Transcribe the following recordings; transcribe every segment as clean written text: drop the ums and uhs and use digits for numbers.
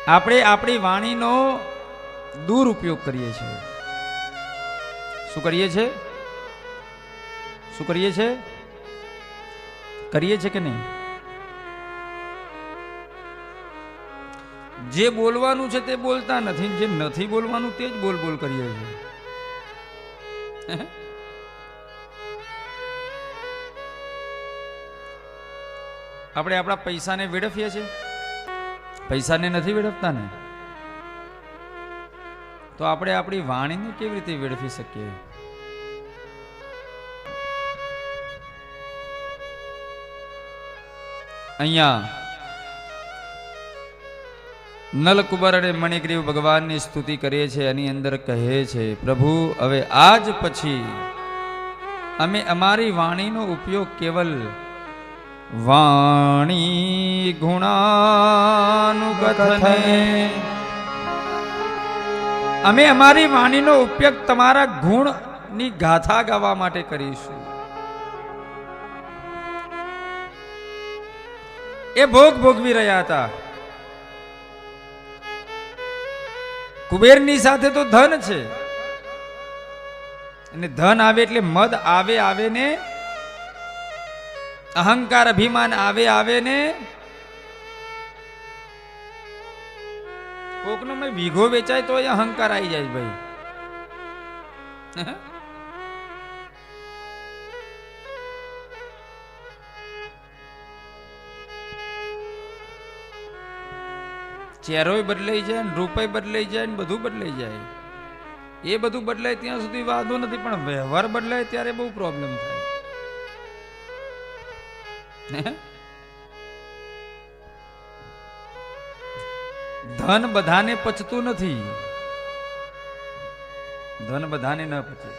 આપણે આપણી વાણીનો દુરુપયોગ કરીએ છીએ. શું કરીએ છીએ? શું કરીએ છીએ? કરીએ છીએ કે નહીં? જે બોલવાનું છે તે બોલતા નથી, જે નથી બોલવાનું તે જ બોલ બોલ કરીએ છીએ. આપણે આપણા પૈસાને વેડફીએ છીએ, પૈસાને નથી વેડફતા ને, તો આપણે આપણી વાણીને કેવી રીતે વેડફી શકીએ? અહીંયા નલકુબર અને મણિગ્રીવ ભગવાનની સ્તુતિ કરીએ છીએ. એની અંદર કહે છે, પ્રભુ હવે આજ પછી અમે અમારી વાણીનો ઉપયોગ કેવલ વાણી ગુણાનુકથને, અમે અમારી વાણીનો ઉપયોગ તમારા ગુણની ગાથા ગાવા માટે કરીશું. એ ભોગ ભોગવી રહ્યા હતા. કુબેરની સાથે તો ધન છે, અને ધન આવે એટલે મદ આવે ને, અહંકાર અભિમાન આવે ને, કોકનો મેં વીઘો વેચાય તો એ અહંકાર આવી જાય ભાઈ. ચહેરોય બદલાઈ જાય ને, રૂપય બદલાઈ જાય ને, બધું બદલાઈ જાય. એ બધું બદલાય ત્યાં સુધી વાંધો નથી, પણ વ્યવહાર બદલાય ત્યારે બહુ પ્રોબ્લેમ થાય. ધન બધાને પચતું નથી, ધન બધાને ન પચે.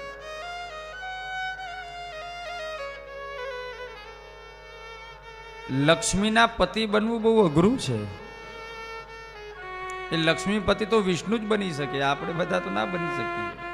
લક્ષ્મીના પતિ બનવું બહુ અઘરું છે. એ લક્ષ્મીપતિ તો વિષ્ણુ જ બની શકે, આપણે બધા તો ના બની શકીએ.